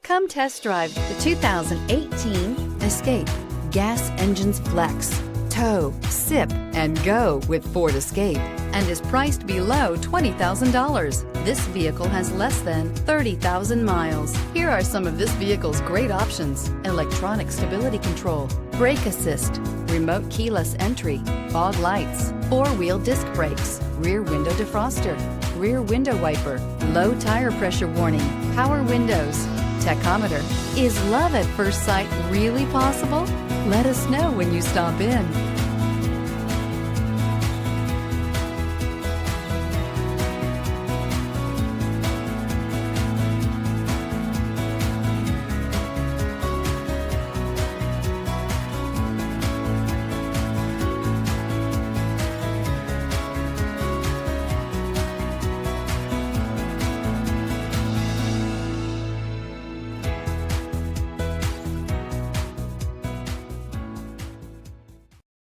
Come test drive the 2018 Escape. Gas engines flex, tow, sip, and go with Ford Escape, and is priced below $20,000. This vehicle has less than 30,000 miles. Here are some of this vehicle's great options: electronic stability control, brake assist, remote keyless entry, fog lights, four-wheel disc brakes, rear window defroster, rear window wiper, low tire pressure warning, power windows, tachometer. Is love at first sight really possible? Let us know when you stop in.